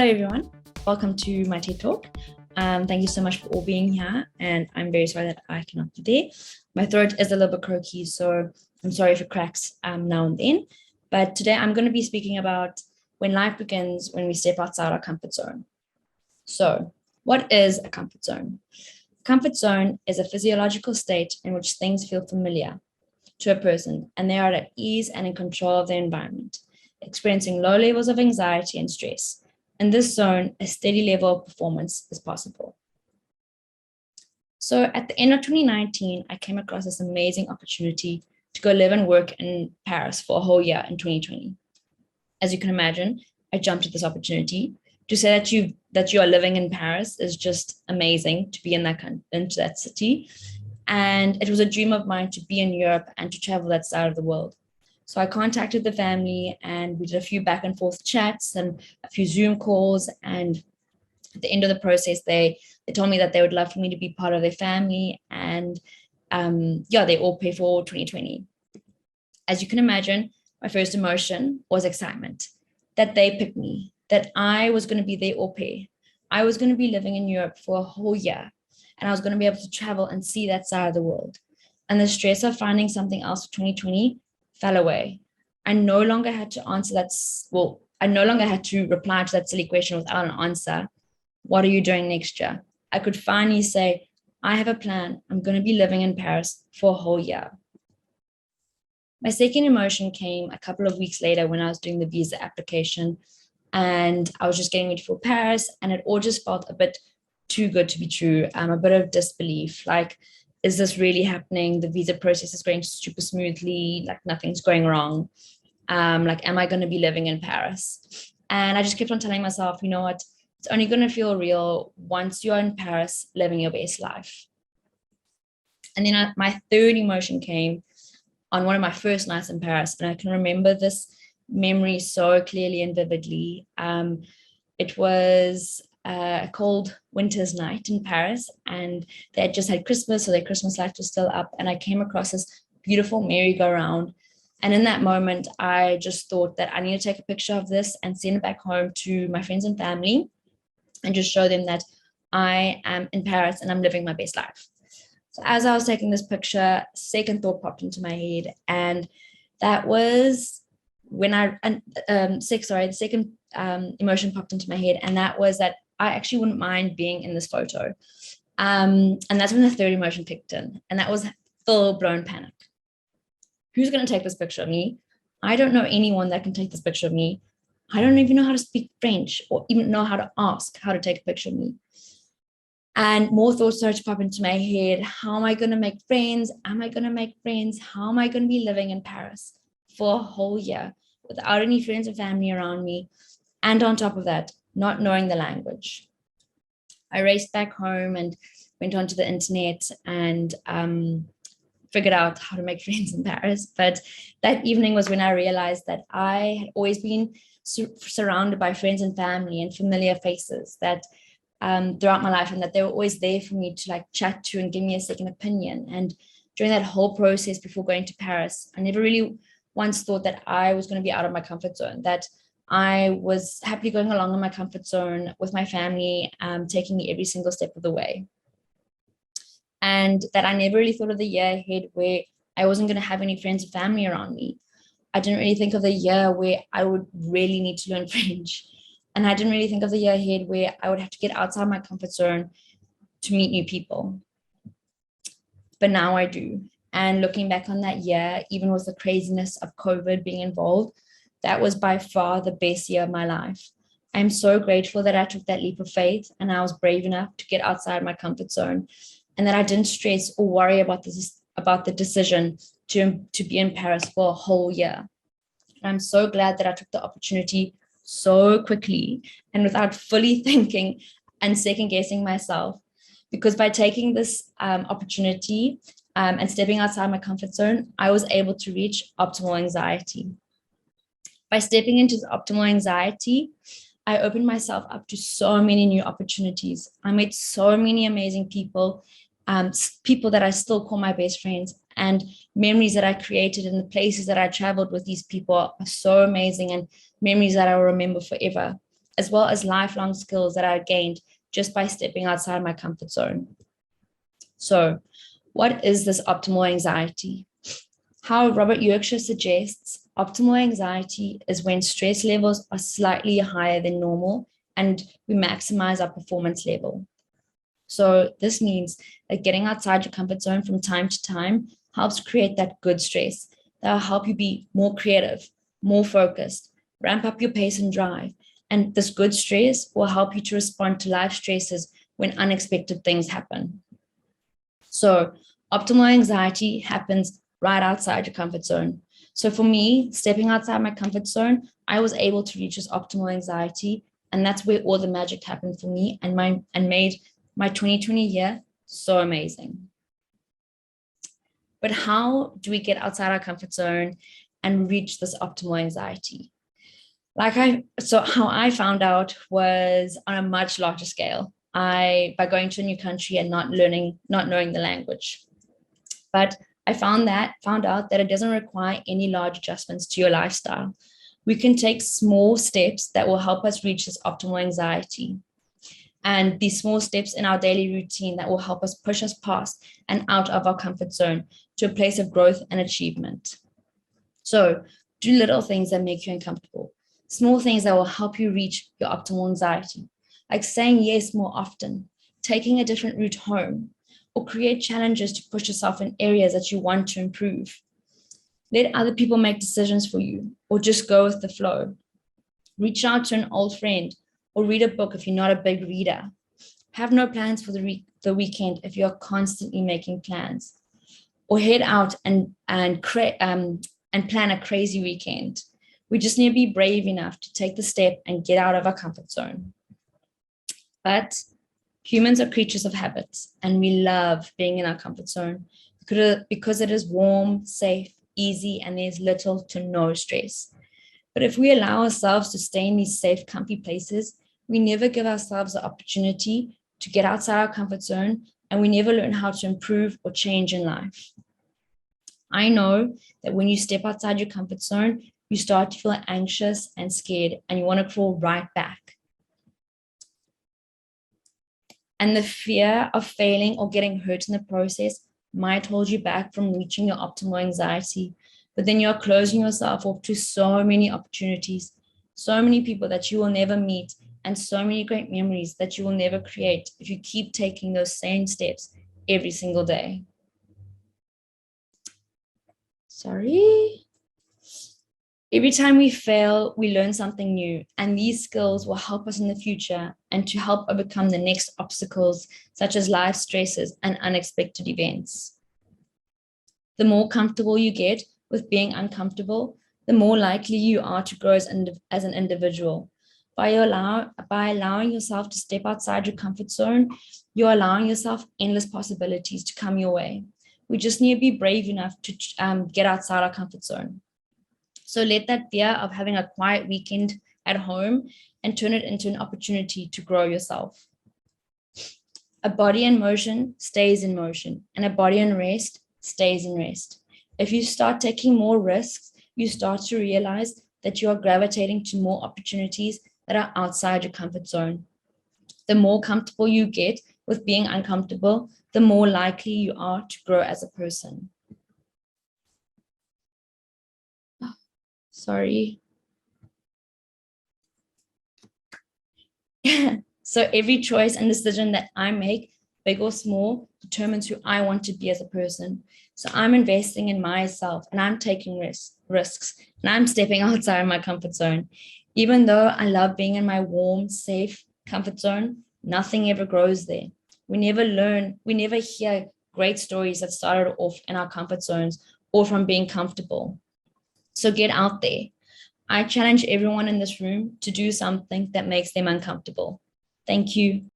Hello, everyone. Welcome to my TED Talk. Thank you so much for all being here, and I'm very sorry that I cannot be there. My throat is a little bit croaky, so I'm sorry if it cracks now and then. But today I'm going to be speaking about when life begins when we step outside our comfort zone. So, what is a comfort zone? Comfort zone is a physiological state in which things feel familiar to a person, and they are at ease and in control of their environment, experiencing low levels of anxiety and stress. In this zone, a steady level of performance is possible. So at the end of 2019, I came across this amazing opportunity to go live and work in Paris for a whole year in 2020. As you can imagine, I jumped at this opportunity. To say that you are living in Paris is just amazing, to be in that city. And it was a dream of mine to be in Europe and to travel that side of the world. So I contacted the family and we did a few back and forth chats and a few Zoom calls. And at the end of the process, they told me that they would love for me to be part of their family. And they all pay for 2020. As you can imagine, my first emotion was excitement that they picked me, that I was going to be their au pair. I was going to be living in Europe for a whole year, and I was going to be able to travel and see that side of the world. And the stress of finding something else for 2020 fell away. I no longer had to reply to that silly question without an answer. What are you doing next year? I could finally say, I have a plan. I'm going to be living in Paris for a whole year. My second emotion came a couple of weeks later when I was doing the visa application, and I was just getting ready for Paris, and it all just felt a bit too good to be true. A bit of disbelief, like, is this really happening? The visa process is going super smoothly, like nothing's going wrong. Am I going to be living in Paris? And I just kept on telling myself, you know what? It's only going to feel real once you're in Paris living your best life. And then my third emotion came on one of my first nights in Paris. And I can remember this memory so clearly and vividly. It was a cold winter's night in Paris, and they had just had Christmas, so their Christmas lights were still up, and I came across this beautiful merry-go-round. And in that moment, I just thought that I need to take a picture of this and send it back home to my friends and family and just show them that I am in Paris and I'm living my best life. So as I was taking this picture, second thought popped into my head, and that was when the second emotion popped into my head, and that was that I actually wouldn't mind being in this photo. And that's when the third emotion kicked in, and that was full-blown panic. Who's going to take this picture of me? I don't know anyone that can take this picture of me. I don't even know how to speak French or even know how to ask how to take a picture of me. And more thoughts started to pop into my head. How am I going to make friends? Am I going to make friends? How am I going to be living in Paris for a whole year without any friends or family around me? And on top of that, not knowing the language. I raced back home and went onto the internet and figured out how to make friends in Paris. But that evening was when I realized that I had always been surrounded by friends and family and familiar faces that throughout my life, and that they were always there for me to chat to and give me a second opinion. And during that whole process before going to Paris, I never really once thought that I was going to be out of my comfort zone, that I was happily going along in my comfort zone with my family, taking me every single step of the way. And that I never really thought of the year ahead where I wasn't going to have any friends or family around me. I didn't really think of the year where I would really need to learn French. And I didn't really think of the year ahead where I would have to get outside my comfort zone to meet new people. But now I do. And looking back on that year, even with the craziness of COVID being involved, that was by far the best year of my life. I'm so grateful that I took that leap of faith and I was brave enough to get outside my comfort zone, and that I didn't stress or worry about the decision to be in Paris for a whole year. And I'm so glad that I took the opportunity so quickly and without fully thinking and second guessing myself, because by taking this opportunity and stepping outside my comfort zone, I was able to reach optimal anxiety. By stepping into the optimal anxiety, I opened myself up to so many new opportunities. I met so many amazing people, people that I still call my best friends, and memories that I created and the places that I traveled with these people are so amazing, and memories that I will remember forever. as well as lifelong skills that I gained just by stepping outside my comfort zone. So, what is this optimal anxiety? How Robert Yorkshire suggests, optimal anxiety is when stress levels are slightly higher than normal and we maximize our performance level. So this means that getting outside your comfort zone from time to time helps create that good stress that will help you be more creative, more focused, ramp up your pace and drive. And this good stress will help you to respond to life stresses when unexpected things happen. So optimal anxiety happens right outside your comfort zone. So for me, stepping outside my comfort zone, I was able to reach this optimal anxiety. And that's where all the magic happened for me and made my 2020 year so amazing. But how do we get outside our comfort zone and reach this optimal anxiety? How I found out was on a much larger scale. By going to a new country and not knowing the language. But I found out that it doesn't require any large adjustments to your lifestyle. We can take small steps that will help us reach this optimal anxiety. And these small steps in our daily routine that will help us push us past and out of our comfort zone to a place of growth and achievement. So do little things that make you uncomfortable. Small things that will help you reach your optimal anxiety, like saying yes more often, taking a different route home, or create challenges to push yourself in areas that you want to improve. Let other people make decisions for you, or just go with the flow. Reach out to an old friend or read a book if you're not a big reader. Have no plans for the weekend if you're constantly making plans. Or head out and plan a crazy weekend. We just need to be brave enough to take the step and get out of our comfort zone. But humans are creatures of habits, and we love being in our comfort zone because it is warm, safe, easy, and there's little to no stress. But if we allow ourselves to stay in these safe, comfy places, we never give ourselves the opportunity to get outside our comfort zone, and we never learn how to improve or change in life. I know that when you step outside your comfort zone, you start to feel anxious and scared, and you want to crawl right back. And the fear of failing or getting hurt in the process might hold you back from reaching your optimal anxiety, but then you're closing yourself off to so many opportunities, so many people that you will never meet, and so many great memories that you will never create if you keep taking those same steps every single day. Sorry. Every time we fail, we learn something new, and these skills will help us in the future and to help overcome the next obstacles, such as life stresses and unexpected events. The more comfortable you get with being uncomfortable, the more likely you are to grow as an individual. By allowing yourself to step outside your comfort zone, you're allowing yourself endless possibilities to come your way. We just need to be brave enough to get outside our comfort zone. So let that fear of having a quiet weekend at home and turn it into an opportunity to grow yourself. A body in motion stays in motion, and a body in rest stays in rest. If you start taking more risks, you start to realize that you are gravitating to more opportunities that are outside your comfort zone. The more comfortable you get with being uncomfortable, the more likely you are to grow as a person. Sorry. So every choice and decision that I make, big or small, determines who I want to be as a person. So I'm investing in myself, and I'm taking risks, and I'm stepping outside my comfort zone. Even though I love being in my warm, safe comfort zone, nothing ever grows there. We never hear great stories that started off in our comfort zones or from being comfortable. So get out there. I challenge everyone in this room to do something that makes them uncomfortable. Thank you.